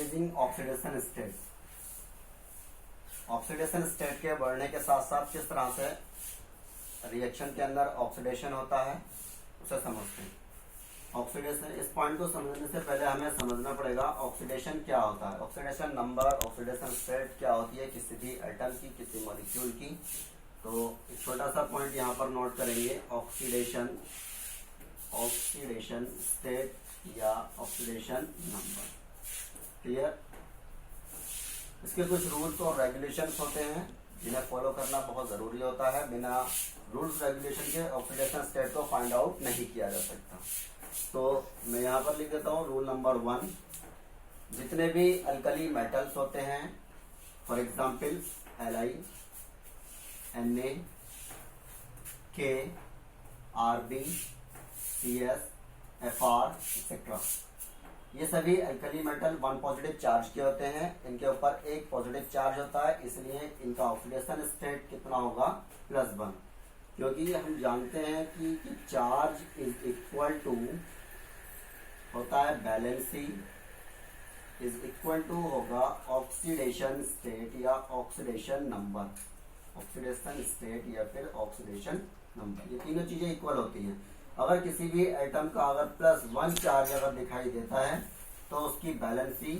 Increasing oxidation state, oxidation state के बढ़ने के साथ साथ किस तरह से रिएक्शन के अंदर ऑक्सीडेशन होता है उसे समझते हैं। ऑक्सीडेशन, इस पॉइंट को समझने से पहले हमें समझना पड़ेगा ऑक्सीडेशन क्या होता है, ऑक्सीडेशन नंबर, ऑक्सीडेशन स्टेट क्या होती है किसी भी एटम की, किसी मॉलिक्यूल की। तो एक छोटा सा पॉइंट यहाँ पर नोट करेंगे, ऑक्सीडेशन, ऑक्सीडेशन स्टेट या ऑक्सीडेशन नंबर। क्लियर? इसके कुछ रूल्स और रेगुलेशंस होते हैं जिन्हें फॉलो करना बहुत ज़रूरी होता है। बिना रूल्स रेगुलेशन के ऑक्सीडेशन स्टेट को फाइंड आउट नहीं किया जा सकता। तो मैं यहाँ पर लिख देता हूँ रूल नंबर 1, जितने भी अल्कली मेटल्स होते हैं, for example Li, Na, K, Rb, Cs, Fr etcetera, ये सभी अल्कली मेटल 1 पॉजिटिव चार्ज के होते हैं। इनके ऊपर एक पॉजिटिव चार्ज होता है, इसलिए इनका ऑक्सीडेशन स्टेट कितना होगा, +1, क्योंकि हम जानते हैं कि चार्ज इज इक्वल टू होता है बैलेंसी, इज इक्वल टू होगा ऑक्सीडेशन स्टेट या ऑक्सीडेशन नंबर, ऑक्सीडेशन स्टेट या फिर ऑक्सीडेशन नंबर, ये तीनों चीजें इक्वल होती हैं। अगर किसी भी एटम का अगर +1 चार्ज अगर दिखाई देता है तो उसकी बैलेंसी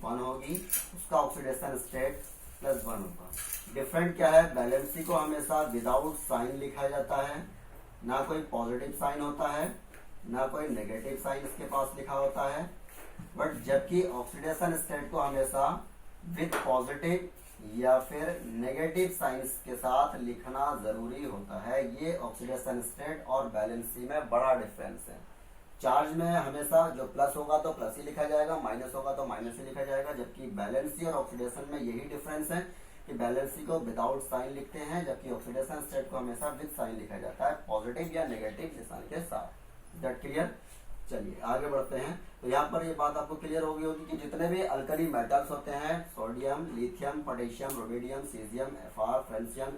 1 होगी, उसका ऑक्सीडेशन स्टेट +1 होगा। डिफरेंट क्या है, बैलेंसी को हमेशा विदाउट साइन लिखा जाता है, ना कोई पॉजिटिव साइन होता है ना कोई नेगेटिव साइन इसके पास लिखा होता है, बट जबकि ऑक्सीडेशन स्टेट को हमेशा विद पॉजिटिव या फिर नेगेटिव साइंस के साथ लिखना जरूरी होता है। ये ऑक्सीडेशन स्टेट और बैलेंसी में बड़ा डिफरेंस है। चार्ज में हमेशा जो प्लस होगा तो प्लस ही लिखा जाएगा, माइनस होगा तो माइनस ही लिखा जाएगा, जबकि बैलेंसी और ऑक्सीडेशन में यही डिफरेंस है कि बैलेंसी को विदाउट साइन लिखते हैं, जबकि ऑक्सीडेशन स्टेट को हमेशा विद साइन लिखा जाता है, पॉजिटिव या नेगेटिव निशान के साथ। That clear? चलिए आगे बढ़ते हैं। तो यहाँ पर ये बात आपको क्लियर होगी कि जितने भी अल्कली मेटल्स होते हैं, sodium, lithium, potassium, rubidium, caesium, Fr, francium,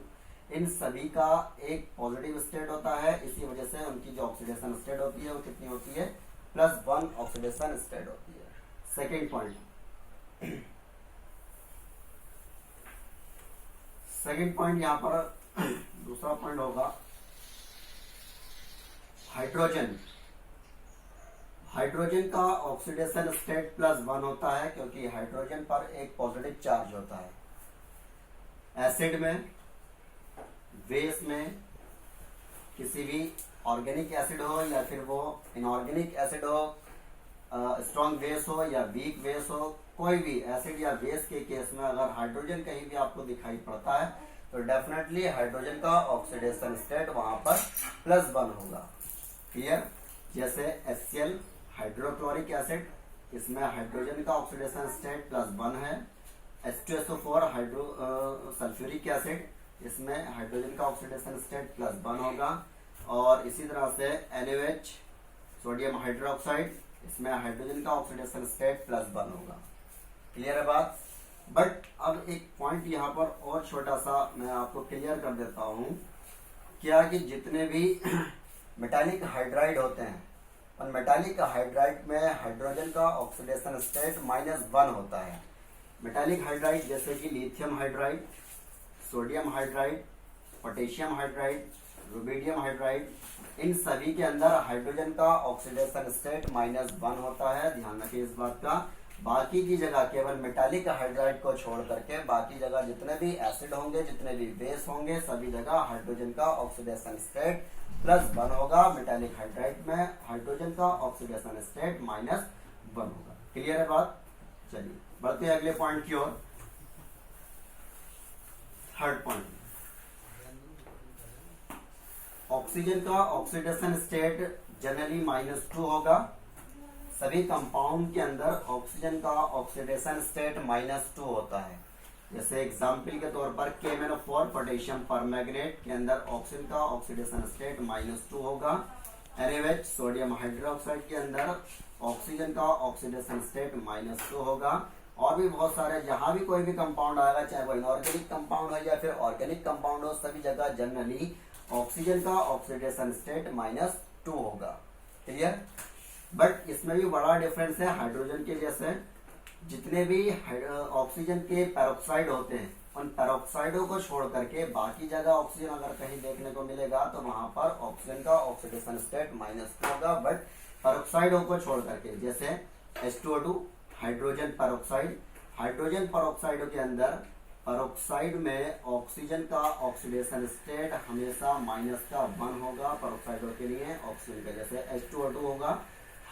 इन सभी का एक पॉजिटिव स्टेट होता है। इसी वजह से उनकी जो ऑक्सीडेशन स्टेट होती है वो कितनी होती है, +1 ऑक्सीडेशन स्टेट होती है। सेकेंड पॉइंट, सेकेंड पॉइंट यहाँ पर दूसरा पॉइंट होगा हाइड्रोजन। हाइड्रोजन का ऑक्सीडेशन स्टेट +1 होता है क्योंकि हाइड्रोजन पर एक पॉजिटिव चार्ज होता है। एसिड में, बेस में, किसी भी ऑर्गेनिक एसिड हो या फिर वो इनऑर्गेनिक एसिड हो, स्ट्रॉन्ग बेस हो या वीक बेस हो, कोई भी एसिड या बेस के केस में अगर हाइड्रोजन कहीं भी आपको दिखाई पड़ता है तो डेफिनेटली हाइड्रोजन का ऑक्सीडेशन स्टेट वहां पर +1 होगा। क्लियर? जैसे HCl, हाइड्रोक्लोरिक एसिड, इसमें हाइड्रोजन का ऑक्सीडेशन स्टेट +1 है। H2SO4 हाइड्रो सल्फ्यूरिक एसिड, इसमें हाइड्रोजन का ऑक्सीडेशन स्टेट +1 होगा। और इसी तरह से NaOH, सोडियम हाइड्रोक्साइड, इसमें हाइड्रोजन का ऑक्सीडेशन स्टेट +1 होगा। क्लियर है बात? बट अब एक पॉइंट यहाँ पर और छोटा सा मैं आपको क्लियर कर देता हूँ, क्या कि जितने भी मेटालिक हाइड्राइड होते हैं, और मेटालिक हाइड्राइड में हाइड्रोजन का ऑक्सीडेशन स्टेट -1 होता है। मेटालिक हाइड्राइड जैसे कि lithium hydride, sodium hydride, potassium hydride, rubidium hydride, इन सभी के अंदर हाइड्रोजन का ऑक्सीडेशन स्टेट -1 होता है। ध्यान रखिए इस बात का। बाकी की जगह केवल मेटालिक हाइड्राइड को छोड़ करके बाकी जगह जितने भी एसिड होंगे, जितने भी बेस होंगे, सभी जगह हाइड्रोजन का ऑक्सीडेशन स्टेट +1 होगा। मेटालिक हाइड्राइड में हाइड्रोजन का ऑक्सीडेशन स्टेट -1 होगा। क्लियर है बात? चलिए बढ़ते हैं अगले पॉइंट की ओर। थर्ड पॉइंट, ऑक्सीजन का ऑक्सीडेशन स्टेट जनरली -2 होगा। सभी कंपाउंड के अंदर ऑक्सीजन का ऑक्सीडेशन स्टेट -2 होता है। जैसे एग्जाम्पल के तौर पर KMnO4 पोटेशियम परमैंगनेट के अंदर ऑक्सीजन का ऑक्सीडेशन स्टेट -2 होगा। NaOH सोडियम हाइड्रोक्साइड के अंदर ऑक्सीजन का ऑक्सीडेशन स्टेट -2 होगा। और भी बहुत सारे, जहां भी कोई भी कंपाउंड आएगा, चाहे वो इनऑर्गेनिक कंपाउंड हो या फिर ऑर्गेनिक कंपाउंड हो, सभी जगह जनरली ऑक्सीजन का ऑक्सीडेशन स्टेट -2 होगा। क्लियर? बट इसमें भी बड़ा डिफरेंस है हाइड्रोजन के जैसे। जितने भी ऑक्सीजन के पेरोक्साइड होते हैं उन पेरोक्साइडों को छोड़ करके बाकी जगह ऑक्सीजन अगर कहीं देखने को मिलेगा तो वहां पर ऑक्सीजन का ऑक्सीडेशन स्टेट -2 होगा, बट पेरोक्साइडों को छोड़ करके, जैसे H2O2 hydrogen peroxide, hydrogen peroxide के अंदर पेरोक्साइड में ऑक्सीजन का ऑक्सीडेशन स्टेट हमेशा -1 होगा पेरोक्साइडों के लिए ऑक्सीजन के, जैसे H2O2 होगा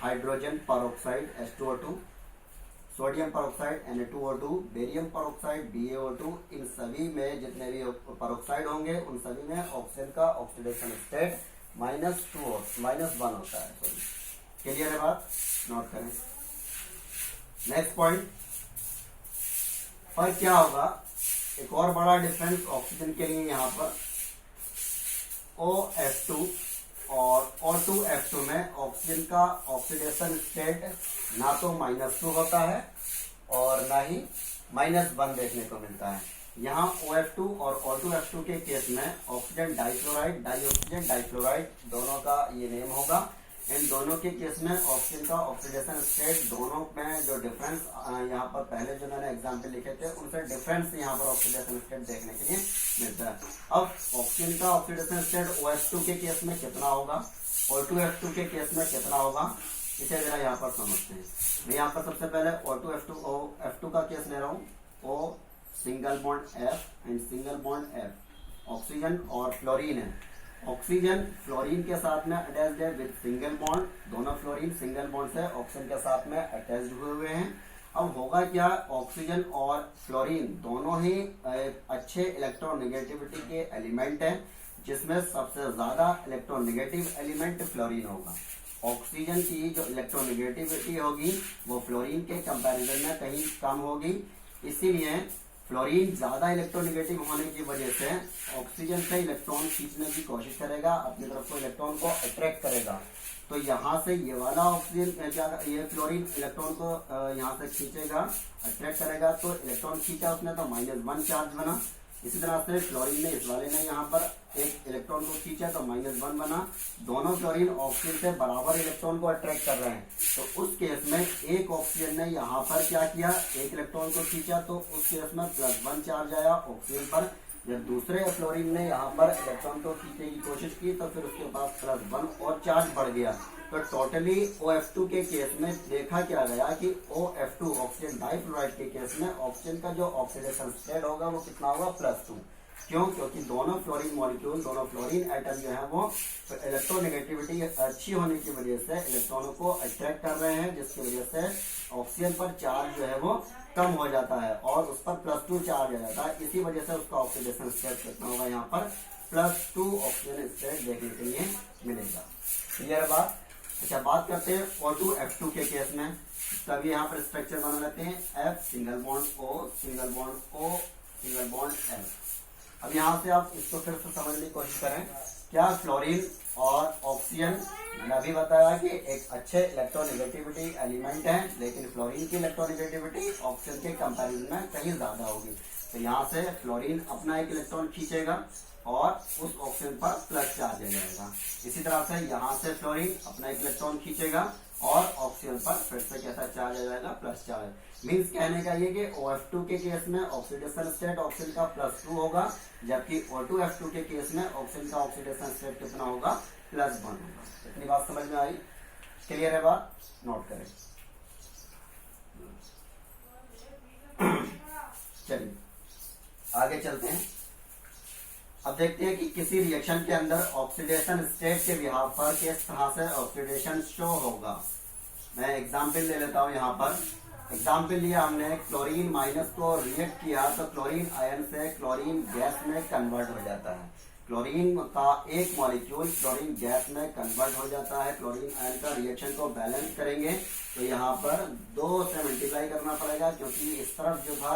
hydrogen peroxide H2O2, sodium peroxide Na2O2, barium peroxide BaO2, इन सभी में जितने भी पेरोक्साइड होंगे उन सभी में ऑक्सीजन का ऑक्सीडेशन स्टेट -1 होता है। क्लियर है बात, नोट करें। नेक्स्ट पॉइंट पर क्या होगा, एक और बड़ा डिफरेंस ऑक्सीजन के लिए यहाँ पर OF2 और O2F2 में ऑक्सीजन का ऑक्सीडेशन स्टेट ना तो -2 होता है और ना ही -1 देखने को मिलता है। यहाँ OF2 और O2F2 के केस में ऑक्सीजन डाइफ्लोराइड, डाइऑक्सीजन डाइफ्लोराइड दोनों का ये नेम होगा। इन दोनों के केस में ऑक्सीजन का ऑक्सीडेशन स्टेट, दोनों में जो डिफरेंस यहाँ पर पहले जो मैंने एग्जाम्पल लिखे थे उनसे डिफरेंस यहाँ पर ऑक्सीडेशन स्टेट देखने के लिए मिलता है। अब ऑक्सीजन का ऑक्सीडेशन स्टेट OH2 के केस में कितना होगा, O2F2 के केस में कितना होगा, इसे जरा यहाँ पर समझते हैं। मैं यहाँ पर सबसे पहले O2F2 का केस ले रहा हूँ। O single bond F and single bond F, oxygen और फ्लोरीन है। ऑक्सीजन फ्लोरीन के साथ में अटैच्ड है विद सिंगल बॉन्ड, दोनों फ्लोरीन सिंगल बॉन्ड से ऑक्सीजन के साथ में अटैच्ड हुए हैं। अब होगा क्या, ऑक्सीजन और फ्लोरीन दोनों ही अच्छे इलेक्ट्रोनेगेटिविटी के एलिमेंट हैं, जिसमें सबसे ज्यादा इलेक्ट्रोनेगेटिव एलिमेंट फ्लोरीन होगा। ऑक्सीजन की जो इलेक्ट्रोनेगेटिविटी होगी वो फ्लोरीन के कंपैरिजन में कहीं कम होगी, इसीलिए फ्लोरीन ज्यादा इलेक्ट्रोनेगेटिव होने की वजह से ऑक्सीजन से इलेक्ट्रॉन खींचने की कोशिश करेगा, अपनी तरफ को इलेक्ट्रॉन को अट्रैक्ट करेगा। तो यहाँ से ये वाला ऑक्सीजन क्या, ये फ्लोरीन इलेक्ट्रॉन को यहाँ से खींचेगा, अट्रैक्ट करेगा, तो इलेक्ट्रॉन खींचा उसने तो -1 चार्ज बना। इसी तरह से फ्लोरीन ने, इस वाले ने यहाँ पर एक इलेक्ट्रॉन को खींचा तो -1 बना। दोनों फ्लोरीन ऑक्सीजन से बराबर इलेक्ट्रॉन को अट्रैक्ट कर रहे हैं, तो उस केस में एक ऑक्सीजन ने यहाँ पर क्या किया, एक इलेक्ट्रॉन को खींचा तो उस केस में +1 चार्ज आया ऑक्सीजन पर। जब दूसरे फ्लोरीन ने यहाँ पर इलेक्ट्रॉन को खींचने की कोशिश की तो फिर उसके पास +1 और चार्ज बढ़ गया। तो टोटली OF2 के केस में देखा क्या गया कि OF2 ऑक्सीजन डाइफ्लोराइड के केस में ऑक्सीजन का जो ऑक्सीडेशन स्टेट होगा वो कितना होगा, +2। क्यों, क्योंकि दोनों फ्लोरीन मॉलिक्यूल, दोनों फ्लोरीन एटम जो है वो इलेक्ट्रोनेगेटिविटी अच्छी होने की वजह से इलेक्ट्रॉनों को अट्रैक्ट कर रहे हैं, जिसकी वजह से ऑक्सीजन पर चार्ज जो है वो कम हो जाता है और उस पर +2 चार्ज आ जाता है। इसी वजह से उसका ऑक्सीडेशन स्टेट कितना होगा, यहाँ पर +2 ऑक्सीजन स्टेट देखने के लिए मिलेगा। क्लियर बात। अच्छा, बात करते हैं O2F2 के केस में। तभी यहाँ पर स्ट्रक्चर बना लेते हैं, F single bond O single bond O single bond F। अब यहाँ से आप इसको फिर से समझने की कोशिश करें, क्या फ्लोरीन और ऑक्सीजन, मैंने अभी बताया कि एक अच्छे इलेक्ट्रोनेगेटिविटी एलिमेंट है, लेकिन फ्लोरीन की इलेक्ट्रोनेगेटिविटी ऑक्सीजन के कंपैरिजन में कहीं ज्यादा होगी। तो यहाँ से फ्लोरीन अपना एक इलेक्ट्रॉन खींचेगा और उस ऑक्सीजन पर प्लस चार्ज आ जाएगा। इसी तरह से यहाँ से फ्लोरीन अपना एक इलेक्ट्रॉन खींचेगा और ऑक्सीजन पर फिर से कैसा चार्ज आ जाएगा, प्लस चार्ज। मीन्स कहने का ये कि OF2 के केस में ऑक्सीडेशन स्टेट ऑक्सीजन का +2 होगा, जबकि O2F2 के केस में ऑक्सीजन का ऑक्सीडेशन स्टेट कितना होगा, +1 होगा। इतनी बात समझ में आई, क्लियर है बात, नोट करें। चलिए आगे चलते हैं। अब देखते हैं कि किसी रिएक्शन के अंदर ऑक्सीडेशन स्टेट के बिहाफ पर किस तरह से ऑक्सीडेशन शो होगा। मैं एग्जाम्पल ले लेता हूं। यहाँ पर एग्जाम्पल लिया हमने, क्लोरीन माइनस को रिएक्ट किया तो क्लोरीन आयन से क्लोरीन गैस में कन्वर्ट हो जाता है। क्लोरीन का एक मॉलिक्यूल क्लोरीन गैस में कन्वर्ट हो जाता है। क्लोरीन आयन का रिएक्शन को बैलेंस करेंगे तो यहाँ पर 2 से मल्टीप्लाई करना पड़ेगा, क्योंकि इस तरफ जो था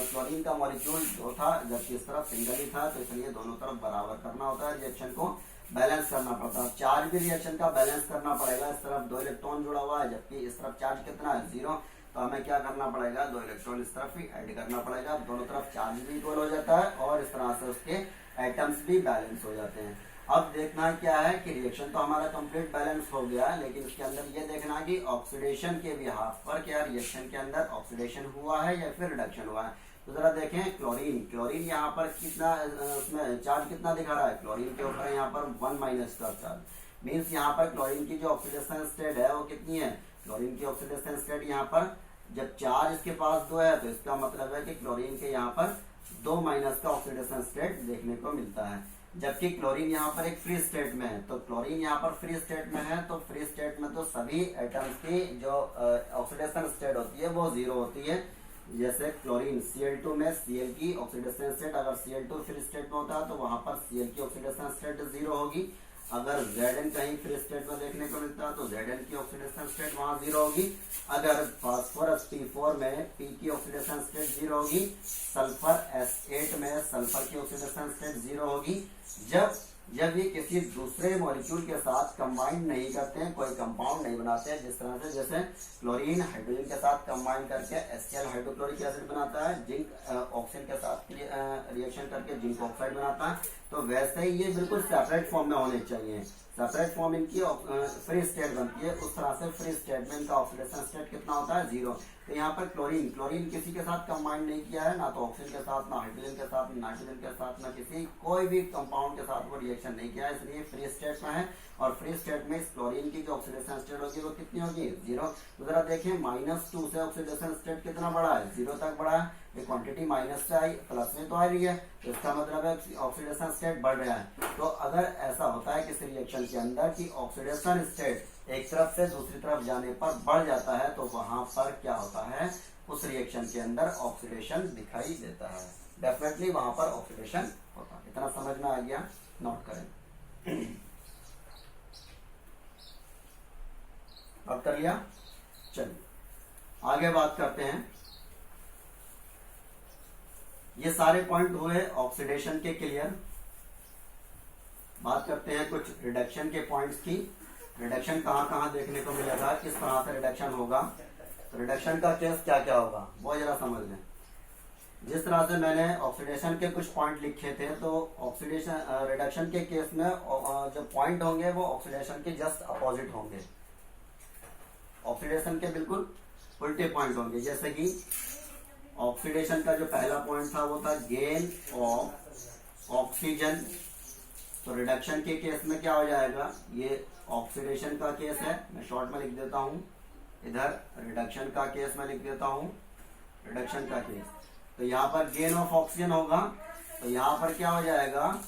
क्लोरीन का मॉलिक्यूल 2 था, जबकि इस तरफ सिंगल ही था, तो इसलिए दोनों तरफ बराबर करना होता है, रिएक्शन को बैलेंस करना पड़ता है। चार्ज भी रिएक्शन का बैलेंस करना पड़ेगा। इस तरफ 2 इलेक्ट्रॉन जुड़ा हुआ है, जबकि इस तरफ चार्ज कितना है, 0, तो हमें क्या करना पड़ेगा, 2 इलेक्ट्रॉन इस तरफ भी ऐड करना पड़ेगा। दोनों तरफ चार्ज भी इक्वल हो जाता है और इस तरह से उसके एटम्स भी बैलेंस हो जाते हैं। अब देखना क्या है कि रिएक्शन तो हमारा कंप्लीट बैलेंस हो गया, लेकिन इसके अंदर ये देखना कि ऑक्सीडेशन के बिहाफ पर क्या रिएक्शन के अंदर ऑक्सीडेशन हुआ है या फिर रिडक्शन हुआ है। तो जरा देखें क्लोरीन, क्लोरीन यहाँ पर कितना उसमें चार्ज कितना दिखा रहा है, क्लोरीन के ऊपर यहाँ पर 1 माइनस का चार्ज, मीन्स यहाँ पर क्लोरीन की जो ऑक्सीडेशन स्टेट है वो कितनी है, क्लोरीन की ऑक्सीडेशन स्टेट यहाँ पर जब चार्ज इसके पास 2 है तो इसका मतलब है कि क्लोरीन के यहाँ पर 2 माइनस का ऑक्सीडेशन स्टेट देखने को मिलता है। जबकि क्लोरीन यहाँ पर एक फ्री स्टेट में है, तो क्लोरीन यहाँ पर फ्री स्टेट में है, तो फ्री स्टेट में तो सभी एटम्स की जो ऑक्सीडेशन स्टेट होती है वो 0 होती है। जैसे क्लोरीन Cl2 में Cl की ऑक्सीडेशन स्टेट, अगर Cl2 फ्री स्टेट में होता है तो वहां पर Cl की ऑक्सीडेशन स्टेट 0 होगी। अगर Zn कहीं फ्री स्टेट में देखने को मिलता है तो Zn की ऑक्सीडेशन स्टेट वहां 0 होगी। अगर फास्फोरस P4 में P की ऑक्सीडेशन स्टेट 0 होगी। सल्फर S8 में सल्फर की ऑक्सीडेशन स्टेट 0 होगी। जब ये किसी दूसरे मॉलिक्यूल के साथ कंबाइन नहीं करते हैं, कोई कंपाउंड नहीं बनाते हैं, जिस तरह से जैसे क्लोरीन हाइड्रोजन के साथ कंबाइन करके HCl हाइड्रोक्लोरिक एसिड बनाता है, जिंक ऑक्सीजन के साथ रिएक्शन करके जिंक ऑक्साइड बनाता है, तो वैसे ही ये बिल्कुल सेपरेट फॉर्म में होने चाहिए। सेपरेट फॉर्म इनकी फ्री स्टेट बनती है, उस तरह से फ्री स्टेट में इनका ऑक्सीडेशन स्टेट कितना होता है, 0। तो यहाँ पर क्लोरीन किसी के साथ कंबाइन नहीं किया है, ना तो ऑक्सीजन के साथ, ना हाइड्रोजन के साथ, ना नाइट्रोजन के साथ, ना किसी कोई भी कंपाउंड के साथ वो रिएक्शन नहीं किया है, इसलिए फ्री स्टेट में है। और फ्री स्टेट में इस क्लोरीन की जो ऑक्सीडेशन स्टेट होगी वो कितनी होगी, 0। तो जरा देखें -2 से ऑक्सीडेशन स्टेट कितना बढ़ा है, 0 तक बढ़ा है। ये क्वांटिटी माइनस से आई, प्लस में तो आ रही है, तो इसका मतलब है ऑक्सीडेशन स्टेट बढ़ रहा है। तो अगर ऐसा होता है किसी रिएक्शन के अंदर कि ऑक्सीडेशन स्टेट एक तरफ से दूसरी तरफ जाने पर बढ़ जाता है, तो वहां पर क्या होता है, उस रिएक्शन के अंदर ऑक्सीडेशन दिखाई देता है, डेफिनेटली वहां पर ऑक्सीडेशन होता है। इतना समझ में आ गया, नोट करें। अब कर लिया, चलिए आगे बात करते हैं। ये सारे पॉइंट हुए ऑक्सीडेशन के क्लियर। बात करते हैं कुछ रिडक्शन के पॉइंट्स की। रिडक्शन कहाँ कहाँ देखने को मिलेगा, किस तरह से रिडक्शन होगा, तो रिडक्शन का केस क्या क्या होगा वो जरा समझ लें। जिस तरह से मैंने ऑक्सीडेशन के कुछ पॉइंट लिखे थे, तो ऑक्सीडेशन रिडक्शन के केस में जो पॉइंट होंगे वो ऑक्सीडेशन के जस्ट अपोजिट होंगे, ऑक्सीडेशन के बिल्कुल उल्टे पॉइंट होंगे। जैसे कि ऑक्सीडेशन का जो पहला पॉइंट था वो था गेन ऑफ ऑक्सीजन, तो रिडक्शन के केस में क्या हो जाएगा, ये ऑक्सीडेशन का केस है, मैं शॉर्ट में लिख देता हूं, इधर रिडक्शन का केस में लिख देता हूं, रिडक्शन का केस। तो यहाँ पर गेन ऑफ ऑक्सीजन होगा, तो यहाँ पर क्या हो जाएगा,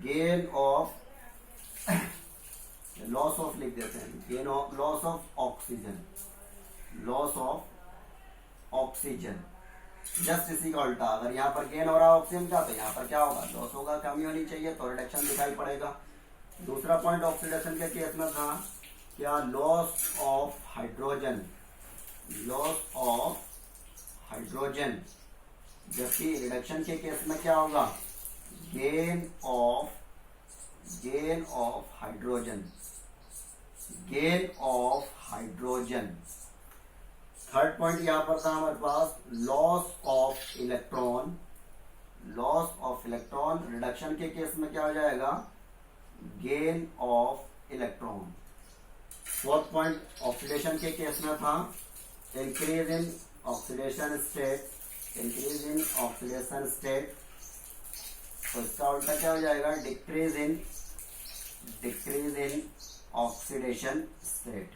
गेन ऑफ लॉस ऑफ लिख देते हैं, gain of loss of oxygen, loss of oxygen, just इसी का उल्टा। अगर यहाँ पर गेन हो रहा है ऑक्सीजन का, तो यहाँ पर क्या होगा, लॉस होगा, कमी होनी चाहिए, तो रिडक्शन दिखाई पड़ेगा। दूसरा पॉइंट ऑक्सीडेशन के केस में था क्या, loss of hydrogen, loss of hydrogen. जबकि रिडक्शन के केस में क्या होगा, gain of hydrogen, gain of hydrogen. Third point यहां पर था हमारे पास, loss of electron, loss of electron. Reduction के केस में क्या हो जाएगा, gain of electron. Fourth point oxidation के केस में था, increase in oxidation state, increase in oxidation state, तो इसका उल्टा क्या हो जाएगा, decrease in oxidation state,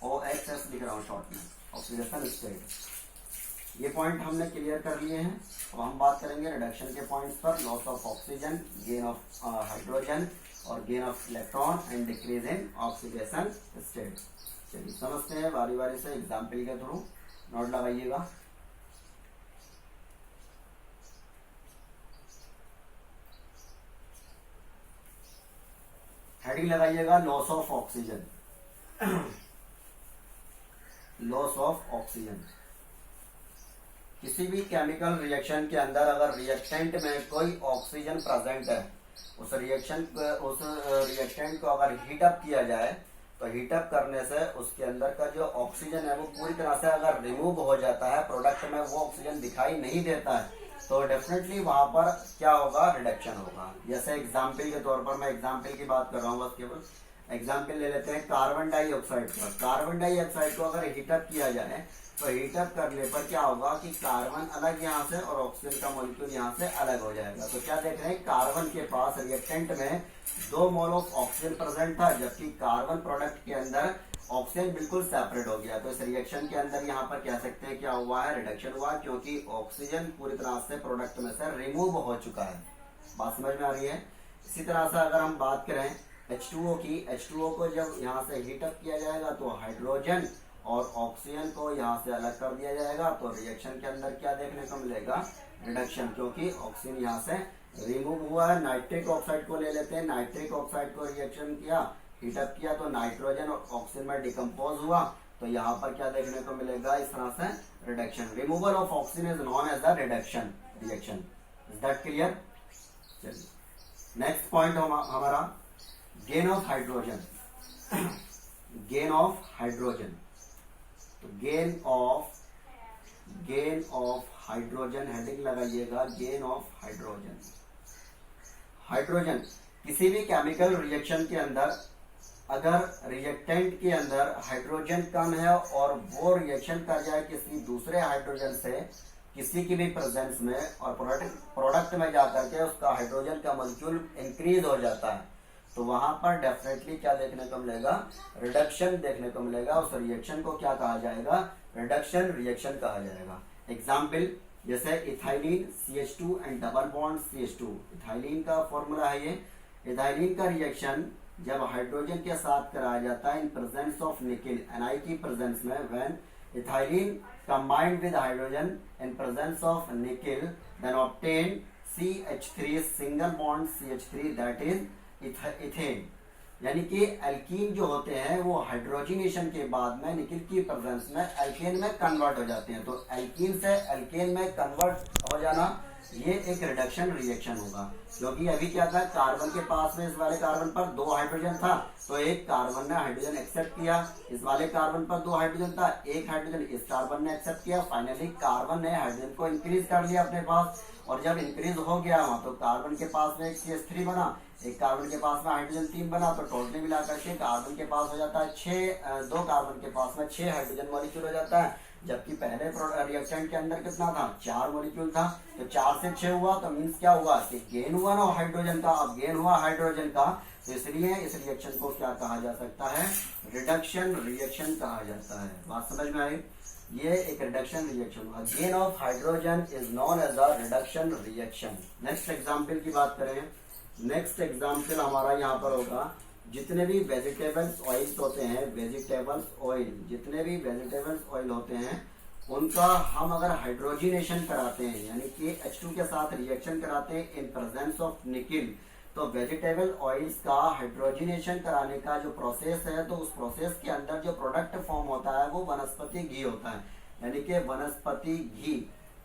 OXS लिख रहा हूं शॉर्ट में, ऑक्सीडेशन स्टेट। ये पॉइंट हमने क्लियर कर लिए हैं। अब हम बात करेंगे रिडक्शन के पॉइंट्स पर, loss of oxygen, gain of hydrogen और gain of electron and decrease in oxidation state. चलिए समझते हैं बारी बारी से एग्जाम्पल के थ्रू, नोट लगाइएगा। हेडिंग लगाइएगा, loss of oxygen, loss of oxygen. किसी भी केमिकल रिएक्शन के अंदर अगर रिएक्टेंट में कोई ऑक्सीजन प्रेजेंट है, उस रिएक्टेंट को अगर हीटअप किया जाए, तो हीटअप करने से उसके अंदर का जो ऑक्सीजन है वो पूरी तरह से अगर रिमूव हो जाता है, प्रोडक्ट में वो ऑक्सीजन दिखाई नहीं देता है, तो डेफिनेटली वहां पर क्या होगा, रिडक्शन होगा। जैसे एग्जाम्पल के तौर पर, मैं एग्जाम्पल की बात कर रहा हूँ बस केवल, एग्जाम्पल ले लेते हैं कार्बन डाइऑक्साइड का। कार्बन डाइऑक्साइड को अगर हीटअप किया जाए तो हीटअप करने पर क्या होगा कि कार्बन अलग यहाँ से और ऑक्सीजन का मॉलिक्यूल यहाँ से अलग हो जाएगा। तो क्या देख रहे हैं, कार्बन के पास रिएक्टेंट में 2 मोल ऑफ ऑक्सीजन प्रेजेंट था, जबकि कार्बन प्रोडक्ट के अंदर ऑक्सीजन बिल्कुल सेपरेट हो गया। तो इस रिएक्शन के अंदर यहाँ पर कह सकते हैं क्या हुआ है, रिडक्शन हुआ, क्योंकि ऑक्सीजन पूरी तरह से प्रोडक्ट में से रिमूव हो चुका है। बात समझ में आ रही है। इसी तरह से अगर हम बात करें H2O की, H2O को जब यहाँ से हीटअप किया जाएगा तो हाइड्रोजन और ऑक्सीजन को यहाँ से अलग कर दिया जाएगा। तो रिएक्शन के अंदर क्या देखने को मिलेगा, रिडक्शन, क्योंकि ऑक्सीजन यहाँ से रिमूव हुआ है। नाइट्रिक ऑक्साइड को ले लेते हैं। नाइट्रिक ऑक्साइड को रिएक्शन किया, हीटअप किया, तो नाइट्रोजन और ऑक्सीजन में डिकम्पोज हुआ। तो यहाँ पर क्या देखने को मिलेगा, इस तरह से reduction. Removal of oxygen is known as the reduction reaction. Is that clear? चलिए नेक्स्ट पॉइंट हमारा gain of hydrogen. Gain of hydrogen, तो गेन ऑफ हाइड्रोजन हेडिंग लगाइएगा, गेन ऑफ हाइड्रोजन। हाइड्रोजन किसी भी केमिकल रिएक्शन के अंदर अगर reactant के अंदर हाइड्रोजन कम है और वो रिएक्शन कर जाए किसी दूसरे हाइड्रोजन से किसी की भी प्रेजेंस में, और प्रोडक्ट में जाकर के उसका हाइड्रोजन का मॉलिक्यूल इंक्रीज हो जाता है, तो वहां पर डेफिनेटली क्या देखने को मिलेगा, रिडक्शन देखने को मिलेगा। उस रिएक्शन को क्या कहा जाएगा, रिडक्शन रिएक्शन कहा जाएगा। एग्जाम्पल जैसे ethylene CH2 and double bond CH2, ethylene का फॉर्मूला है ये। इथाइलिन का रिएक्शन जब हाइड्रोजन के साथ कराया जाता है in presence of nickel, Na की प्रेजेंस में, when ethylene combined with hydrogen in presence of nickel, then obtain CH3 single bond CH3, that is ethane. यानी कि एल्कीन जो होते हैं वो हाइड्रोजनेशन के बाद में निकिल की प्रेजेंस में एल्केन में कन्वर्ट हो जाते हैं। तो एल्कीन से एल्केन में कन्वर्ट हो जाना ये एक रिडक्शन रिएक्शन होगा। क्योंकि अभी क्या था, कार्बन के पास में इस वाले कार्बन पर 2 हाइड्रोजन था, तो एक कार्बन ने हाइड्रोजन एक्सेप्ट किया। इस वाले कार्बन पर 2 हाइड्रोजन था, एक हाइड्रोजन इस कार्बन ने एक्सेप्ट किया। फाइनली कार्बन ने हाइड्रोजन को इंक्रीज कर लिया अपने पास, और जब इंक्रीज हो गया वहां तो कार्बन के पास में एक CH3 बना, एक कार्बन के पास में हाइड्रोजन 3 बना, तो टोटली मिलाकर के कार्बन के पास हो जाता है 6, 2 कार्बन के पास में 6 हाइड्रोजन मॉलिक्यूल हो जाता है। जबकि पहले रिएक्टेंट के अंदर कितना था, 4 मॉलिक्यूल था। तो 4 से 6 हुआ तो मीन्स क्या हुआ कि गेन हुआ ना हाइड्रोजन का। अब गेन हुआ हाइड्रोजन का, तो इसलिए इस रिएक्शन को क्या कहा जा सकता है, रिडक्शन रिएक्शन कहा जाता है। बात समझ में आई? ये एक रिडक्शन रिएक्शन हुआ। Gain of hydrogen is known as a reduction reaction. Next example की बात करें, नेक्स्ट एग्जाम्पल हमारा यहाँ पर होगा, जितने भी वेजिटेबल्स ऑयल्स होते हैं, वेजिटेबल्स ऑयल, जितने भी वेजिटेबल्स ऑयल होते हैं उनका हम अगर हाइड्रोजनेशन कराते हैं, यानी कि H2 के साथ रिएक्शन कराते हैं इन प्रेजेंस ऑफ निकिल, तो वेजिटेबल ऑयल्स का हाइड्रोजनेशन कराने का जो प्रोसेस है, तो उस प्रोसेस के अंदर जो प्रोडक्ट फॉर्म होता है वो वनस्पति घी होता है। यानी कि वनस्पति घी,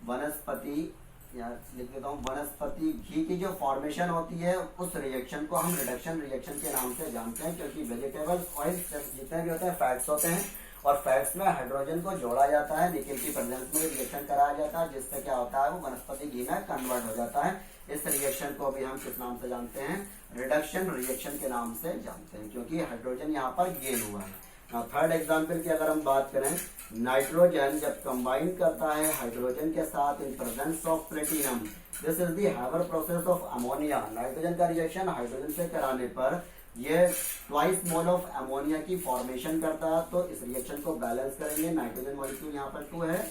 वनस्पति लिख देता हूँ, वनस्पति घी की जो फॉर्मेशन होती है उस रिएक्शन को हम रिडक्शन रिएक्शन के नाम से जानते हैं। क्योंकि वेजिटेबल ऑयल जितने भी होते हैं फैट्स होते हैं, और फैट्स में हाइड्रोजन को जोड़ा जाता है, निकिल की प्रेजेंस में रिएक्शन कराया जाता है, जिससे क्या होता है वो वनस्पति घी में कन्वर्ट हो जाता है। इस रिएक्शन को भी हम किस नाम से जानते हैं, रिडक्शन रिएक्शन के नाम से जानते हैं, क्योंकि हाइड्रोजन यहाँ पर गेन हुआ है। थर्ड एग्जाम्पल की अगर हम बात करें, नाइट्रोजन जब कंबाइन करता है हाइड्रोजन के साथ in presence of platinum, this is the Haber process of ammonia. Nitrogen का रिएक्शन हाइड्रोजन से कराने पर ये ट्वाइस मोल ऑफ अमोनिया की फॉर्मेशन करता है। तो इस रिएक्शन को बैलेंस करेंगे, नाइट्रोजन मॉलिक्यूल यहाँ पर 2 है,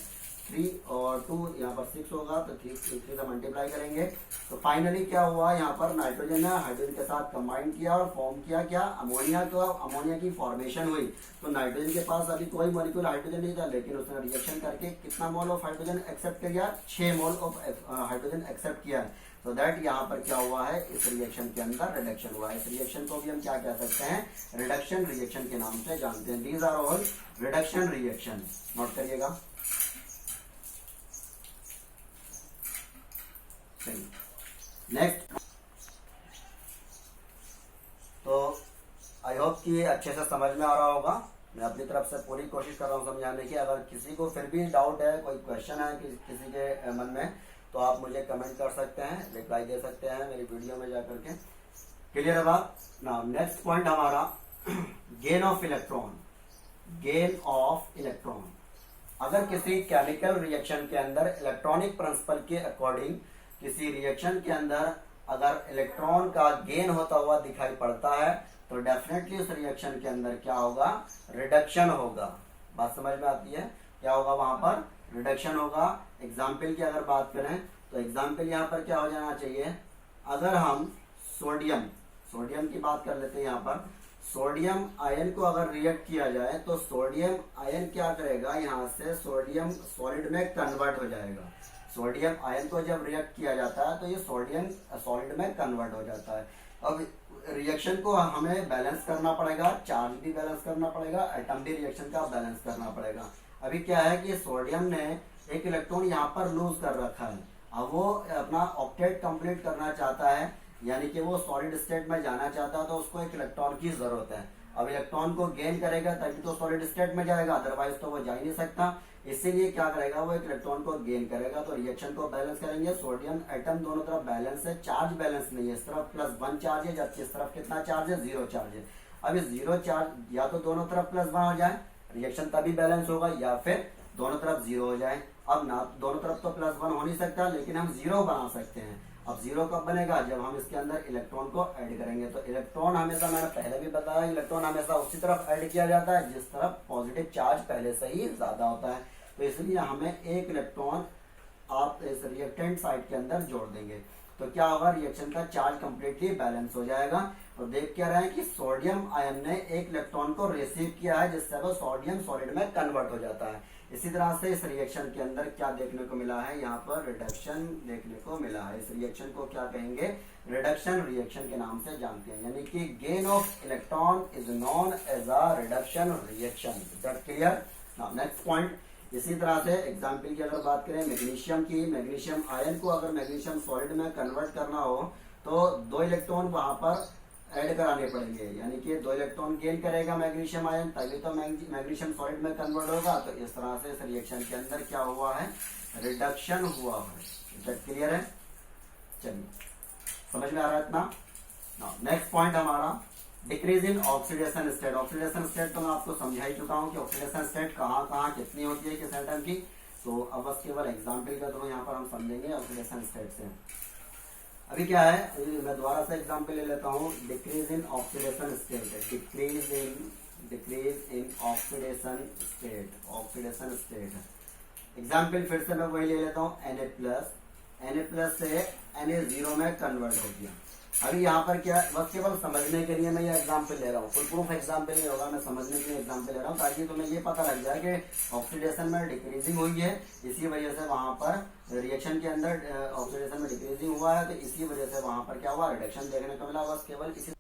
3 और 2 यहाँ पर 6 होगा, तो 3 से मल्टीप्लाई करेंगे। तो फाइनली क्या हुआ, यहाँ पर नाइट्रोजन ने हाइड्रोजन के साथ कंबाइन किया और फॉर्म किया क्या, अमोनिया। तो अमोनिया की फॉर्मेशन हुई। तो नाइट्रोजन के पास अभी कोई मॉलिक्यूल हाइड्रोजन नहीं था, लेकिन उसने रिएक्शन करके कितना मोल ऑफ हाइड्रोजन एक्सेप्ट किया, 6 मोल ऑफ हाइड्रोजन एक्सेप्ट किया। तो दैट यहाँ पर क्या हुआ है, इस रिएक्शन के अंदर रिडक्शन हुआ है। इस रिएक्शन को भी हम क्या कह सकते हैं, रिडक्शन रिएक्शन के नाम से जानते हैं। These are all reduction reaction. Note करिएगा। नेक्स्ट, तो आई होप कि अच्छे से समझ में आ रहा होगा। मैं अपनी तरफ से पूरी कोशिश कर रहा हूँ समझाने की। अगर किसी को फिर भी डाउट है, कोई क्वेश्चन है किसी के मन में, तो आप मुझे कमेंट कर सकते हैं, रिप्लाई दे सकते हैं मेरी वीडियो में जाकर के। क्लियर है बात? नाउ नेक्स्ट पॉइंट हमारा gain of electron. Gain of electron, अगर किसी केमिकल रिएक्शन के अंदर इलेक्ट्रॉनिक प्रिंसिपल के अकॉर्डिंग किसी रिएक्शन के अंदर अगर इलेक्ट्रॉन का गेन होता हुआ दिखाई पड़ता है तो डेफिनेटली उस रिएक्शन के अंदर क्या होगा, रिडक्शन होगा। बात समझ में आती है? क्या होगा वहां पर, रिडक्शन होगा। एग्जाम्पल की अगर बात करें तो एग्जाम्पल यहाँ पर क्या हो जाना चाहिए, अगर हम सोडियम की बात कर लेते हैं, यहाँ पर सोडियम आयन को अगर रिएक्ट किया जाए तो सोडियम आयन क्या करेगा, यहाँ से सोडियम सॉलिड में कन्वर्ट हो जाएगा। सोडियम आयन को जब रिएक्ट किया जाता है तो ये सोडियम सॉलिड में कन्वर्ट हो जाता है। अब रिएक्शन को हमें बैलेंस करना पड़ेगा, चार्ज भी बैलेंस करना पड़ेगा, एटम भी रिएक्शन का बैलेंस करना पड़ेगा। अभी क्या है कि सोडियम ने एक इलेक्ट्रॉन यहाँ पर लूज कर रखा है, अब वो अपना ऑक्टेट कंप्लीट करना चाहता है, यानी कि वो सॉलिड स्टेट में जाना चाहता है, तो उसको एक इलेक्ट्रॉन की जरूरत है। अब इलेक्ट्रॉन को गेन करेगा तभी तो सॉलिड स्टेट में जाएगा, अदरवाइज तो वो जा ही नहीं सकता। इसीलिए क्या करेगा, वो एक इलेक्ट्रॉन को गेन करेगा। तो रिएक्शन को बैलेंस करेंगे, सोडियम एटम दोनों तरफ बैलेंस है, चार्ज बैलेंस नहीं है, इस तरफ +1 चार्ज है जबकि इस तरफ कितना चार्ज है, 0 चार्ज है। अब इस 0 चार्ज या तो दोनों तरफ +1 हो जाए, रिएक्शन तभी बैलेंस होगा, या फिर दोनों तरफ 0 हो जाए। अब ना दोनों तरफ तो +1 हो नहीं सकता, लेकिन हम 0 बना सकते हैं। अब 0 कब बनेगा, जब हम इसके अंदर इलेक्ट्रॉन को ऐड करेंगे। तो इलेक्ट्रॉन हमेशा, मैंने पहले भी बताया, इलेक्ट्रॉन हमेशा उसी तरफ ऐड किया जाता है जिस तरफ पॉजिटिव चार्ज पहले से ही ज्यादा होता है। तो इसलिए हमें एक इलेक्ट्रॉन आप इस रिएक्टेंट साइड के अंदर जोड़ देंगे तो क्या होगा, रिएक्शन का चार्ज कंप्लीटली बैलेंस हो जाएगा। तो देख क्या रहे हैं कि सोडियम आयन ने एक इलेक्ट्रॉन को रिसीव किया है जिससे वो सोडियम सॉलिड में कन्वर्ट हो जाता है। इसी तरह से इस रिएक्शन के अंदर क्या देखने को मिला है, यहाँ पर रिडक्शन देखने को मिला है। इस रिएक्शन को क्या कहेंगे, रिडक्शन रिएक्शन के नाम से जानते हैं, यानी कि gain of electron is known as a reduction reaction. That clear? Now next point, इसी तरह से एग्जाम्पल की अगर बात करें मैग्नीशियम की, मैग्नीशियम आयन को अगर मैग्नीशियम सॉलिड में कन्वर्ट करना हो तो 2 इलेक्ट्रॉन वहां पर ऐड कराने पड़ेंगे, यानी कि 2 इलेक्ट्रॉन गेन करेगा मैग्नीशियम आयन, तभी तो मैग्नीशियम सॉलिड में कन्वर्ट होगा। तो इस तरह से इस रिएक्शन के अंदर क्या हुआ है, रिडक्शन हुआ है। क्लियर है? चलिए, समझ में आ रहा है इतना? नेक्स्ट पॉइंट हमारा decrease in oxidation state. Oxidation state तो मैं आपको समझा ही चुका हूं कि ऑक्सीडेशन स्टेट कहाँ कहाँ कितनी होती है किस एटम की। तो अब बस केवल एग्जाम्पल का थ्रू यहाँ पर हम समझेंगे ऑक्सीडेशन स्टेट से। अभी क्या है, मैं दोबारा से एग्जाम्पल ले लेता हूँ। Decrease in oxidation state, decrease in oxidation state. Example फिर से मैं वही ले लेता हूँ, Na+ से Na0 में कन्वर्ट हो गया। अभी यहाँ पर क्या, बस केवल समझने के लिए मैं ये एग्जाम्पल ले रहा हूँ, फुल प्रूफ एग्जाम्पल नहीं होगा, मैं समझने के लिए एग्जाम्पल ले रहा हूँ ताकि तुम्हें ये पता लग जाए कि ऑक्सीडेशन में डिक्रीजिंग हुई है, इसी वजह से वहां पर रिएक्शन के अंदर ऑक्सीडेशन में डिक्रीजिंग हुआ है, तो इसी वजह से वहां पर क्या हुआ, रिडक्शन देखने को मिला। बस केवल इसी